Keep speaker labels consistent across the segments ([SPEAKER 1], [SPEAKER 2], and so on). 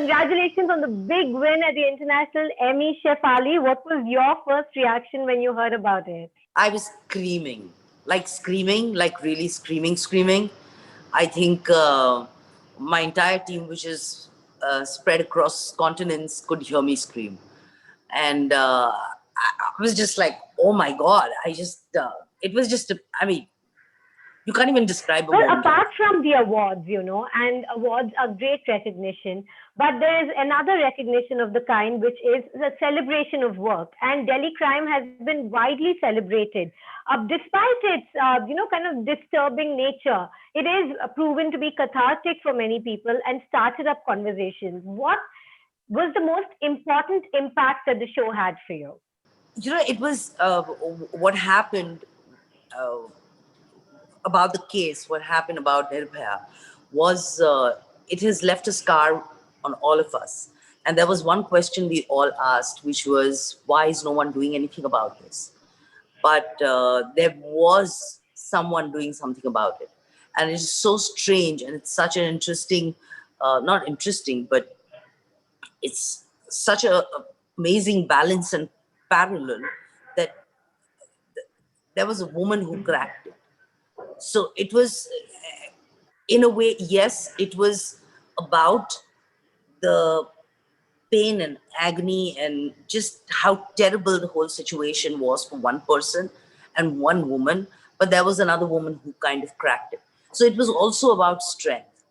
[SPEAKER 1] congratulations on the big win at the International Emmy, Shefali. What was your first reaction when you heard about it?
[SPEAKER 2] I was screaming, like really screaming. I think my entire team, which is spread across continents, could hear me scream. And I was just like, oh my God, it was just, you can't even describe a
[SPEAKER 1] Well,
[SPEAKER 2] moment.
[SPEAKER 1] apart from the awards, and awards are great recognition, but there's another recognition of the kind, which is the celebration of work. And Delhi Crime has been widely celebrated. Despite its, kind of disturbing nature, it is proven to be cathartic for many people and started up conversations. What was the most important impact that the show had for you?
[SPEAKER 2] It was what happened about the case, what happened about Nirbhaya, was it has left a scar on all of us. And there was one question we all asked, which was, why is no one doing anything about this? But there was someone doing something about it. And it's so strange, and it's such an interesting, not interesting, but it's such a amazing balance and parallel that there was a woman who cracked it. So it was, in a way, yes, it was about the pain and agony and just how terrible the whole situation was for one person and one woman. But there was another woman who kind of cracked it. So it was also about strength.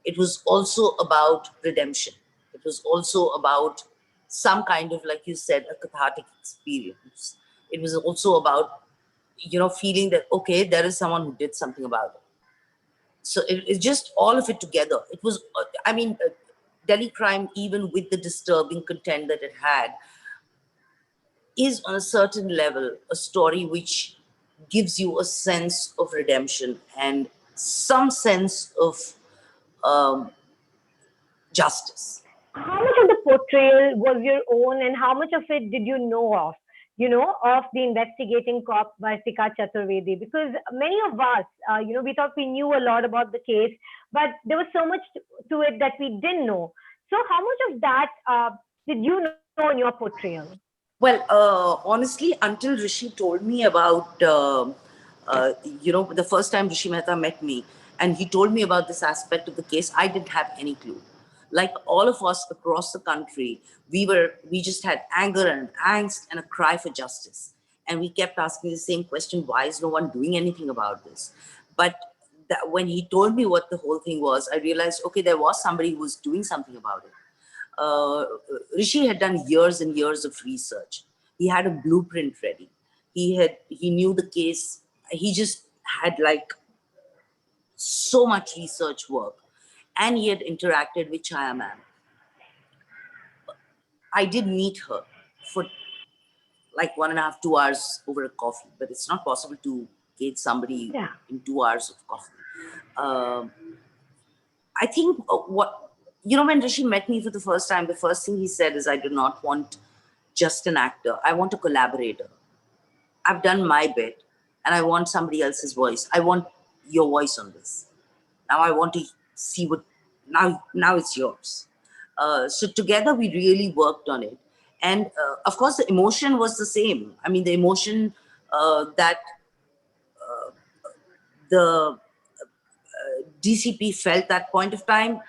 [SPEAKER 2] It was also about redemption. It was also about some kind of, like you said, a cathartic experience. It was also about, feeling that, okay, there is someone who did something about it. So it's just all of it together. It was, Delhi Crime, even with the disturbing content that it had, is on a certain level a story which gives you a sense of redemption and some sense of um, justice.
[SPEAKER 1] How much of the portrayal was your own, and how much of it did you know of? Of the investigating cop Vartika Chaturvedi, because many of us, we thought we knew a lot about the case, but there was so much to it that we didn't know. So, how much of that did you know in your portrayal?
[SPEAKER 2] Well, honestly, until Rishi told me about, the first time Rishi Mehta met me, and he told me about this aspect of the case, I didn't have any clue. Like all of us across the country, we just had anger and angst and a cry for justice. And we kept asking the same question, why is no one doing anything about this? But when he told me what the whole thing was, I realized, okay, there was somebody who was doing something about it. uh, Rishi had done years and years of research. He had a blueprint ready. He knew the case. He just had like so much research work, and he had interacted with Chaya ma'am. I did meet her for like 1.5, 2 hours over a coffee, but it's not possible to gauge somebody
[SPEAKER 1] Yeah.
[SPEAKER 2] in 2 hours of coffee. Um I think when Rishi met me for the first time, the first thing he said is, I do not want just an actor. I want a collaborator. I've done my bit and I want somebody else's voice. I want your voice on this. Now I want to see now it's yours. So together we really worked on it. And of course, the emotion was the same. I mean, the emotion that the DCP felt that point of time,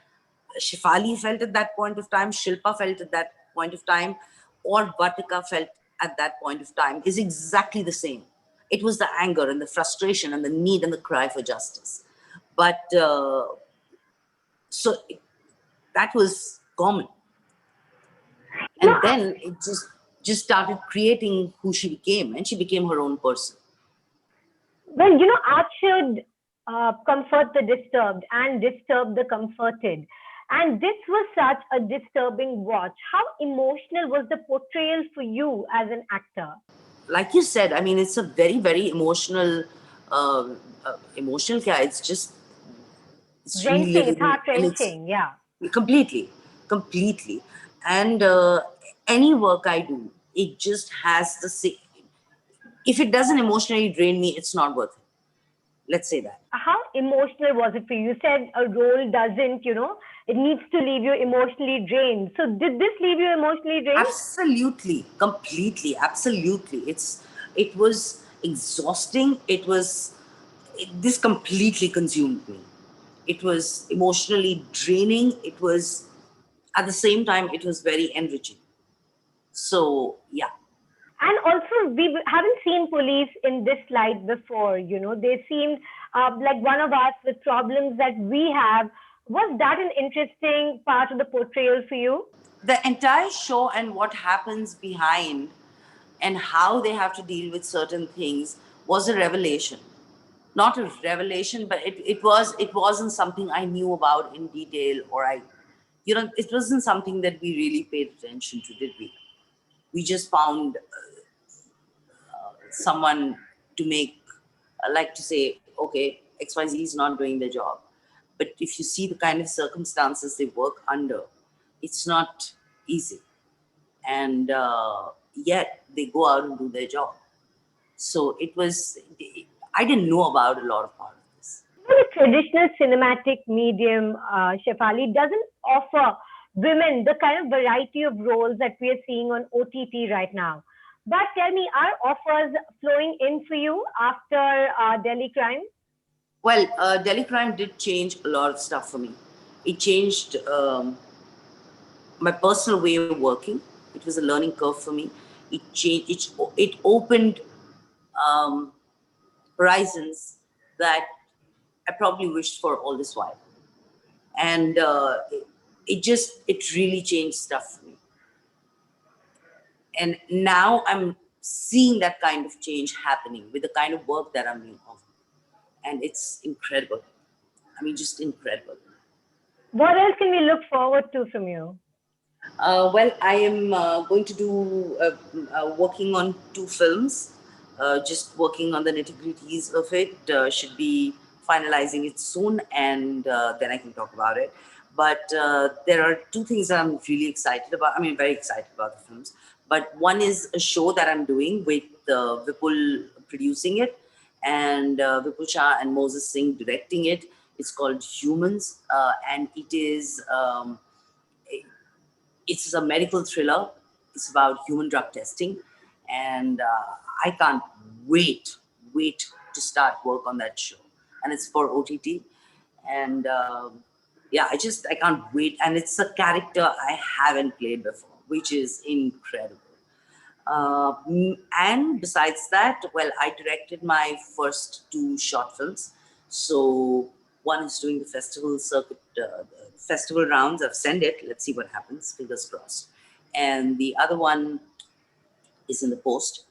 [SPEAKER 2] Shefali felt at that point of time, Shilpa felt at that point of time, or Vartika felt at that point of time is exactly the same. It was the anger and the frustration and the need and the cry for justice. But so that was common. And
[SPEAKER 1] No,
[SPEAKER 2] then it just started creating who she became, and she became her own person.
[SPEAKER 1] well, art should comfort the disturbed and disturb the comforted. And this was such a disturbing watch. How emotional was the portrayal for you as an actor?
[SPEAKER 2] Like you said, I mean, it's a very, very emotional guy. It's
[SPEAKER 1] Wrenching, it's
[SPEAKER 2] reliving,
[SPEAKER 1] heart
[SPEAKER 2] and it's
[SPEAKER 1] wrenching, yeah.
[SPEAKER 2] completely. And any work I do, it just has the same. If it doesn't emotionally drain me, it's not worth it. Let's say that.
[SPEAKER 1] How emotional was it for you? You said a role doesn't, it needs to leave you emotionally drained. So did this leave you emotionally drained?
[SPEAKER 2] Absolutely, completely, absolutely. It was exhausting. This completely consumed me. It was emotionally draining. It was, at the same time, it was very enriching. So yeah.
[SPEAKER 1] And also, we haven't seen police in this light before. They seemed like one of us with problems that we have. Was that an interesting part of the portrayal for you?
[SPEAKER 2] The entire show and what happens behind and how they have to deal with certain things was a revelation. Not a revelation, but it wasn't something I knew about in detail, or it wasn't something that we really paid attention to, did we? We just found someone to make, like to say, okay, XYZ is not doing their job. But if you see the kind of circumstances they work under, it's not easy. And yet they go out and do their job. So I didn't know about a lot of part of this.
[SPEAKER 1] The traditional cinematic medium, Shefali, doesn't offer women the kind of variety of roles that we are seeing on OTT right now. But tell me, are offers flowing in for you after Delhi Crime?
[SPEAKER 2] Well, Delhi Crime did change a lot of stuff for me. It changed my personal way of working. It was a learning curve for me. It changed. It opened um, horizons that I probably wished for all this while, and it really changed stuff for me. And now I'm seeing that kind of change happening with the kind of work that I'm doing, and it's incredible. I mean, just incredible.
[SPEAKER 1] What else can we look forward to from you?
[SPEAKER 2] Well, I am going to do working on two films. Just working on the nitty gritties of it. Should be finalizing it soon, and then I can talk about it. But there are two things that I'm really excited about. I mean, very excited about the films. But one is a show that I'm doing with Vipul producing it, and Vipul Shah and Moses Singh directing it. It's called Humans, and it's a medical thriller. It's about human drug testing, and I can't wait to start work on that show. And it's for OTT, and yeah, I can't wait. And it's a character I haven't played before, which is incredible. And besides that, well, I directed my first two short films. So one is doing the festival circuit, the festival rounds. I've sent it. Let's see what happens. Fingers crossed. And the other one is in the post.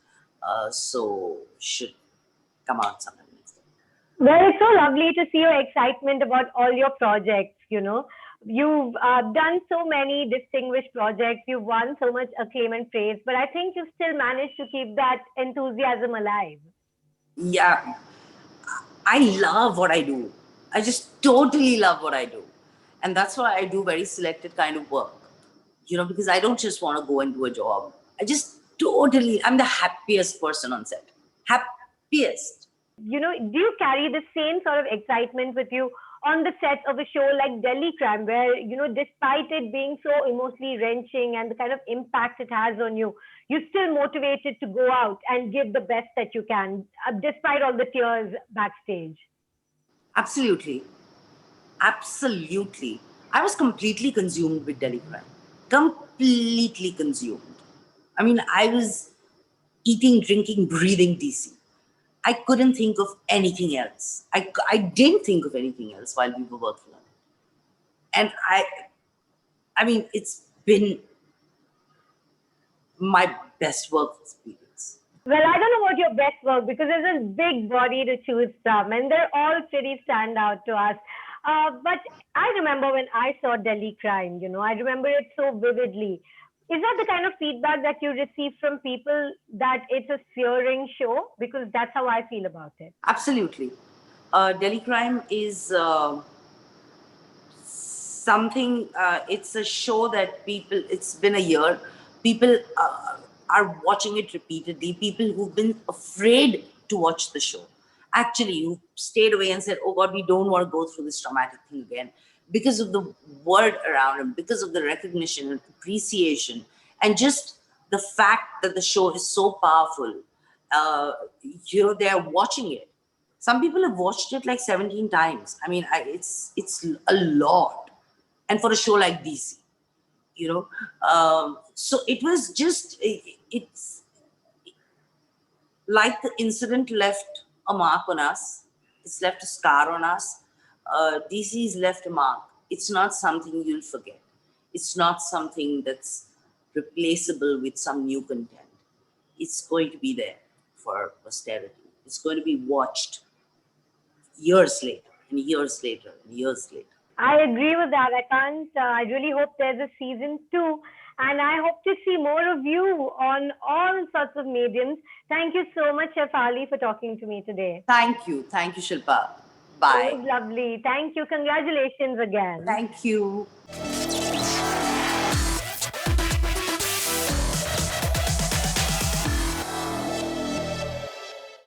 [SPEAKER 2] So should come out sometime next year.
[SPEAKER 1] Well, it's so lovely to see your excitement about all your projects. You've done so many distinguished projects. You've won so much acclaim and praise, but I think you've still managed to keep that enthusiasm alive.
[SPEAKER 2] Yeah, I love what I do. I just totally love what I do. And that's why I do very selected kind of work. Because I don't just want to go and do a job. I'm the happiest person on set. Happiest.
[SPEAKER 1] Do you carry the same sort of excitement with you on the set of a show like Delhi Crime, where, despite it being so emotionally wrenching and the kind of impact it has on you, you're still motivated to go out and give the best that you can, despite all the tears backstage?
[SPEAKER 2] Absolutely. Absolutely. I was completely consumed with Delhi Crime. Completely consumed. I mean, I was eating, drinking, breathing DC. I couldn't think of anything else. I didn't think of anything else while we were working on it. And I mean, it's been my best work experience.
[SPEAKER 1] Well, I don't know what your best work, because there's a big body to choose from, and they're all pretty standout to us. But I remember when I saw Delhi Crime, I remember it so vividly. Is that the kind of feedback that you receive from people, that it's a searing show? Because that's how I feel about it.
[SPEAKER 2] Absolutely. Delhi Crime is something, it's a show that it's been a year. People are watching it repeatedly. People who've been afraid to watch the show, actually, who stayed away and said, oh God, we don't want to go through this traumatic thing again. because of the word around him, because of the recognition and appreciation, and just the fact that the show is so powerful. Uh, they're watching it. Some people have watched it like 17 times. I mean, it's a lot, and for a show like DC, you know. So it was just it's like the incident left a mark on us. It's left a scar on us. DC's left a mark. It's not something you'll forget. It's not something that's replaceable with some new content. It's going to be there for posterity. It's going to be watched years later and years later and years later.
[SPEAKER 1] I agree with that. I can't. I really hope there's a season two, and I hope to see more of you on all sorts of mediums. Thank you so much, Shefali, for talking to me today.
[SPEAKER 2] Thank you. Thank you, Shilpa.
[SPEAKER 1] It
[SPEAKER 2] Bye.
[SPEAKER 1] was lovely. Thank you. Congratulations again.
[SPEAKER 2] Thank you.